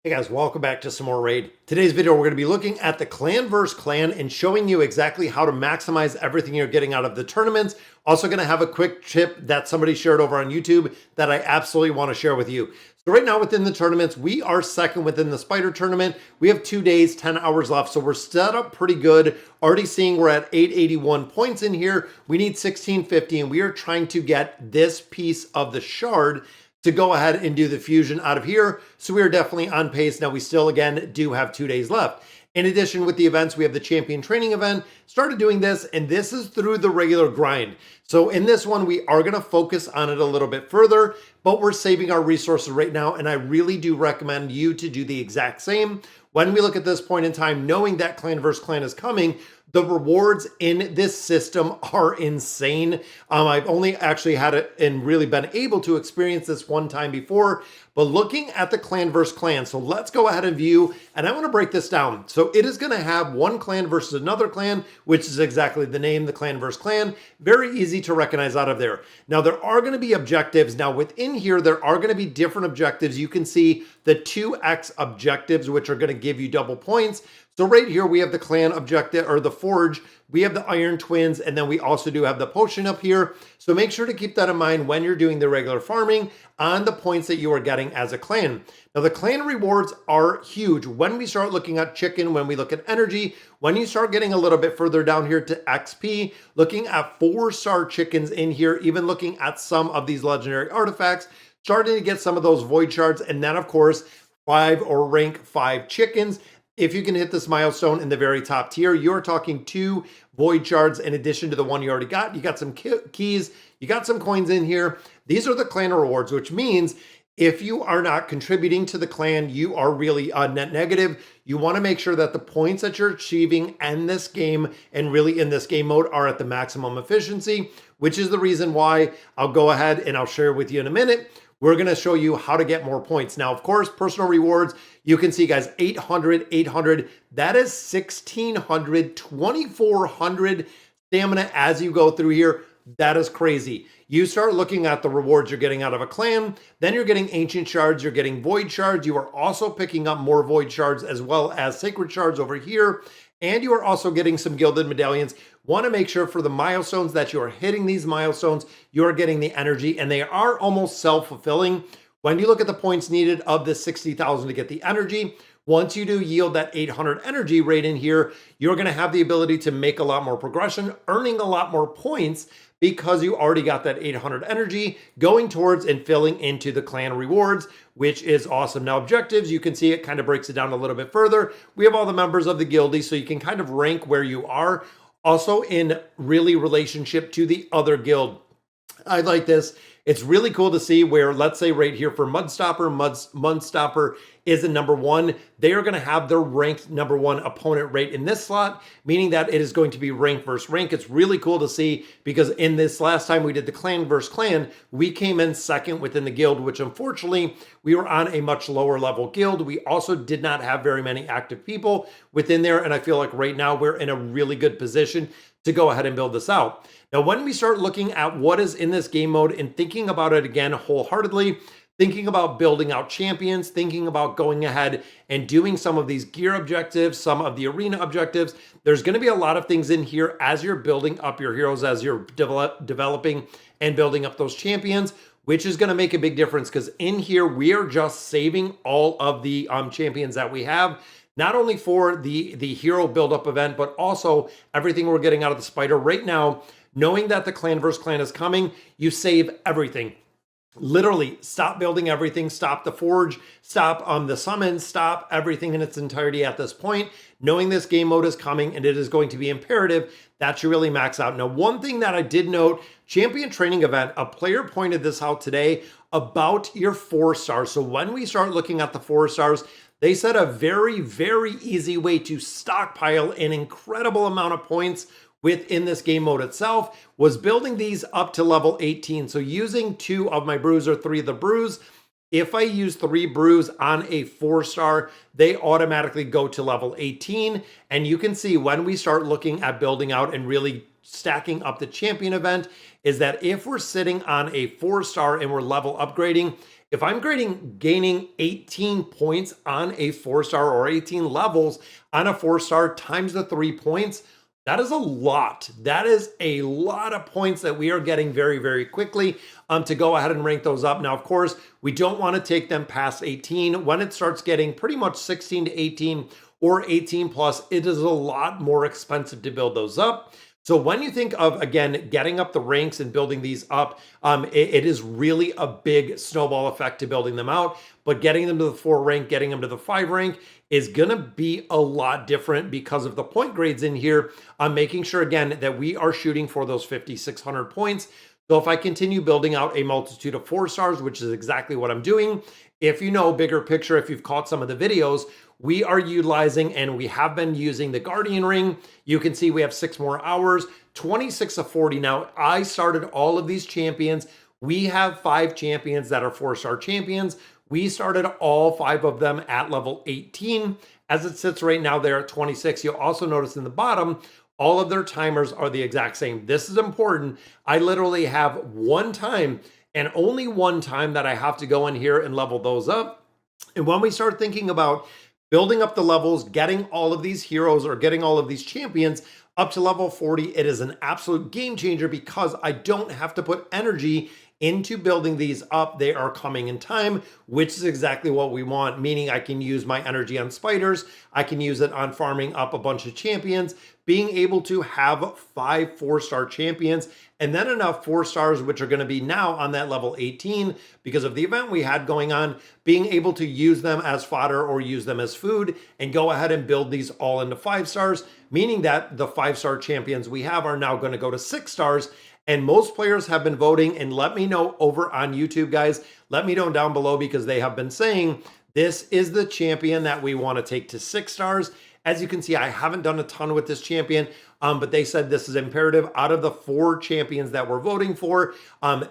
Hey guys, welcome back to some more Raid. Today's video, we're going to be looking at the clan versus clan and showing you exactly how to maximize everything you're getting out of the tournaments. Also going to have a quick tip that somebody shared over on YouTube that I absolutely want to share with you. So right now within the tournaments, we are second within the Spider tournament. We have 2 days, 10 hours left, so we're set up pretty good. Already seeing we're at 881 points in here. We need 1650, and we are trying to get this piece of the shard to go ahead and do the fusion out of here. So we are definitely on pace. Now we still, again, do have 2 days left. In addition, with the events, we have the champion training event, started doing this, and this is through the regular grind. So in this one, we are gonna focus on it a little bit further, but we're saving our resources right now. And I really do recommend you to do the exact same. When we look at this point in time, knowing that clan versus clan is coming, the rewards in this system are insane. I've only actually had it and really been able to experience this one time before, but looking at the clan versus clan. So let's go ahead and view, and I want to break this down. So it is going to have one clan versus another clan, which is exactly the name, the clan versus clan. Very easy to recognize out of there. Now there are going to be objectives. Now within here, there are going to be different objectives. You can see the 2x objectives, which are going to give you double points. So right here, we have the clan objective, or the forge, we have the iron twins, and then we also do have the potion up here. So make sure to keep that in mind when you're doing the regular farming on the points that you are getting as a clan. Now the clan rewards are huge. When we start looking at chicken, when we look at energy, when you start getting a little bit further down here to XP, looking at 4-star chickens in here, even looking at some of these legendary artifacts, starting to get some of those void shards, and then of course, 5 or rank 5 chickens. If you can hit this milestone in the very top tier, you're talking 2 void shards in addition to the one you already got. You got some keys, you got some coins in here. These are the clan rewards, which means if you are not contributing to the clan, you are really net negative. You want to make sure that the points that you're achieving in this game and really in this game mode are at the maximum efficiency, which is the reason why I'll go ahead and I'll share with you in a minute. We're going to show you how to get more points. Now, of course, personal rewards, you can see, guys, 800, 800, that is 1,600, 2,400 stamina as you go through here. That is crazy. You start looking at the rewards you're getting out of a clan, then you're getting ancient shards, you're getting void shards. You are also picking up more void shards as well as sacred shards over here. And you are also getting some gilded medallions. Want to make sure for the milestones that you are hitting these milestones, you are getting the energy, and they are almost self-fulfilling. When you look at the points needed of the 60,000 to get the energy, once you do yield that 800 energy rate in here, you're going to have the ability to make a lot more progression, earning a lot more points because you already got that 800 energy going towards and filling into the clan rewards, which is awesome. Now objectives, you can see it kind of breaks it down a little bit further. We have all the members of the guildie, so you can kind of rank where you are. Also in really relationship to the other guild. I like this. It's really cool to see where, let's say right here for Mudstopper, Mudstopper is the #1. They are going to have their ranked #1 opponent rate in this slot, meaning that it is going to be rank versus rank. It's really cool to see because in this last time we did the clan versus clan, we came in second within the guild, which unfortunately we were on a much lower level guild. We also did not have very many active people within there. And I feel like right now we're in a really good position to go ahead and build this out. Now, when we start looking at what is in this game mode and thinking about it again wholeheartedly, thinking about building out champions, thinking about going ahead and doing some of these gear objectives, some of the arena objectives, there's going to be a lot of things in here as you're building up your heroes, as you're developing and building up those champions, which is going to make a big difference because in here we are just saving all of the champions that we have. Not only for the hero build-up event, but also everything we're getting out of the spider right now. Knowing that the clan versus clan is coming, you save everything. Literally, stop building everything, stop the forge, stop the summon, stop everything in its entirety at this point. Knowing this game mode is coming and it is going to be imperative that you really max out. Now, one thing that I did note, champion training event, a player pointed this out today about your 4 stars. So when we start looking at the 4 stars, they said a very, very easy way to stockpile an incredible amount of points within this game mode itself was building these up to level 18. So using 2 of my brews or 3 of the brews, if I use 3 brews on a 4-star, they automatically go to level 18. And you can see when we start looking at building out and really stacking up the champion event is that if we're sitting on a 4-star and we're level upgrading, if I'm gaining 18 points on a 4-star or 18 levels on a 4-star times the 3 points, that is a lot. That is a lot of points that we are getting very, very quickly to go ahead and rank those up. Now, of course, we don't want to take them past 18. When it starts getting pretty much 16 to 18 or 18 plus, it is a lot more expensive to build those up. So when you think of, again, getting up the ranks and building these up, it is really a big snowball effect to building them out. But getting them to the 4 rank, getting them to the 5 rank is going to be a lot different because of the point grades in here. I'm making sure, again, that we are shooting for those 5,600 points. So if I continue building out a multitude of 4-stars, which is exactly what I'm doing, if you know bigger picture, if you've caught some of the videos, we are utilizing and we have been using the Guardian Ring. You can see we have 6 more hours, 26 of 40. Now, I started all of these champions. We have 5 champions that are 4-star champions. We started all 5 of them at level 18. As it sits right now, they're at 26. You'll also notice in the bottom, all of their timers are the exact same. This is important. I literally have one time and only one time that I have to go in here and level those up. And when we start thinking about building up the levels, getting all of these heroes or getting all of these champions up to level 40, it is an absolute game changer because I don't have to put energy into building these up. They are coming in time, which is exactly what we want, meaning I can use my energy on spiders. I can use it on farming up a bunch of champions, being able to have 5 4-star champions, and then enough 4-stars, which are going to be now on that level 18 because of the event we had going on, being able to use them as fodder or use them as food and go ahead and build these all into 5-stars, meaning that the 5-star champions we have are now going to go to 6 stars. And most players have been voting, and let me know over on YouTube, guys. Let me know down below because they have been saying this is the champion that we want to take to 6 stars. As you can see, I haven't done a ton with this champion, but they said this is imperative. Out of the 4 champions that we're voting for,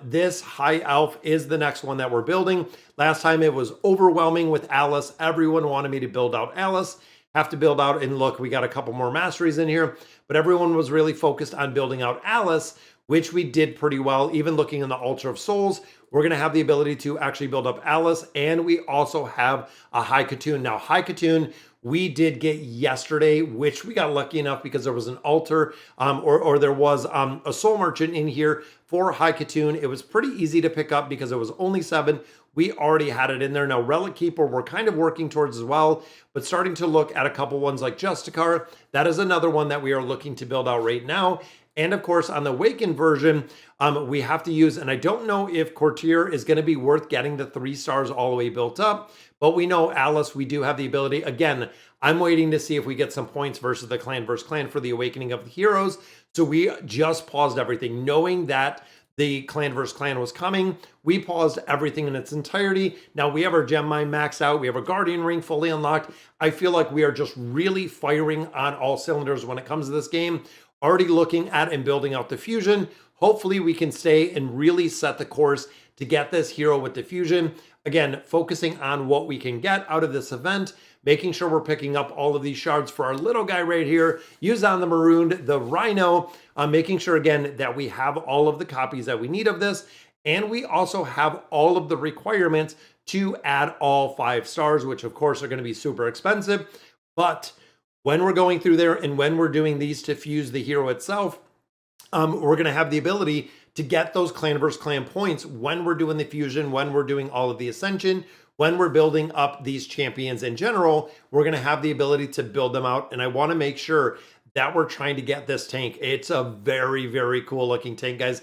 this High Elf is the next one that we're building. Last time it was overwhelming with Alice. Everyone wanted me to build out Alice. Have to build out, and look, we got a couple more masteries in here, but everyone was really focused on building out Alice, which we did pretty well. Even looking in the Altar of Souls, we're going to have the ability to actually build up Alice, and we also have a High Katoon. Now, High Katoon, we did get yesterday, which we got lucky enough because there was an altar or there was a soul merchant in here for High Katoon. It was pretty easy to pick up because it was only 7. We already had it in there. Now, Relic Keeper, we're kind of working towards as well, but starting to look at a couple ones like Justicar. That is another one that we are looking to build out right now. And of course, on the Awakened version, we have to use, and I don't know if Courtier is going to be worth getting the 3 stars all the way built up, but we know Alice, we do have the ability. Again, I'm waiting to see if we get some points versus the clan versus clan for the Awakening of the Heroes. So we just paused everything, knowing that the clan versus clan was coming. We paused everything in its entirety. Now we have our gem mine maxed out. We have our Guardian Ring fully unlocked. I feel like we are just really firing on all cylinders when it comes to this game. Already looking at and building out the fusion. Hopefully we can stay and really set the course to get this hero with the fusion. Again, focusing on what we can get out of this event, making sure we're picking up all of these shards for our little guy right here. Use on the Marooned, the Rhino, making sure again that we have all of the copies that we need of this. And we also have all of the requirements to add all 5 stars, which of course are going to be super expensive. But when we're going through there and when we're doing these to fuse the hero itself, we're going to have the ability to get those clan versus clan points when we're doing the fusion, when we're doing all of the ascension, when we're building up these champions in general. We're going to have the ability to build them out. And I want to make sure that we're trying to get this tank. It's a very, very cool looking tank, guys,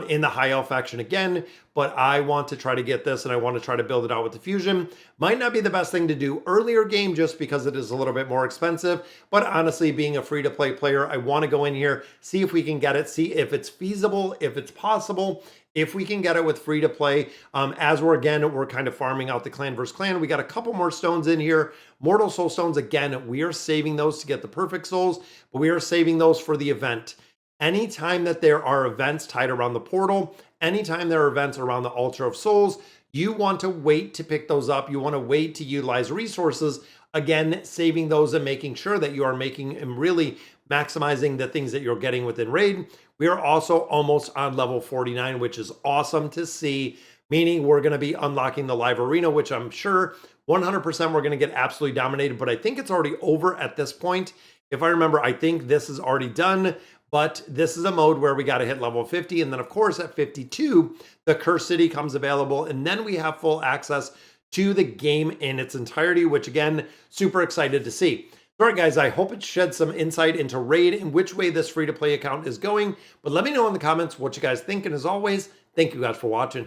in the High Elf faction again, but I want to try to get this and I want to try to build it out with the fusion. Might not be the best thing to do earlier game just because it is a little bit more expensive, but honestly, being a free-to-play player, I want to go in here, see if we can get it, see if it's feasible, if it's possible, if we can get it with free to play. As we're kind of farming out the clan versus clan. We got a couple more stones in here. Mortal Soul Stones, again, we are saving those to get the perfect souls, but we are saving those for the event. Anytime that there are events tied around the portal, anytime there are events around the Altar of Souls, you want to wait to pick those up. You want to wait to utilize resources. Again, saving those and making sure that you are making and really maximizing the things that you're getting within raid. We are also almost on level 49, which is awesome to see, meaning we're going to be unlocking the live arena, which I'm sure 100% we're going to get absolutely dominated, but I think it's already over at this point. If I remember, I think this is already done, but this is a mode where we got to hit level 50. And then of course at 52, the Curse City comes available. And then we have full access to the game in its entirety, which again, super excited to see. All right, guys, I hope it sheds some insight into Raid and which way this free-to-play account is going. But let me know in the comments what you guys think. And as always, thank you guys for watching.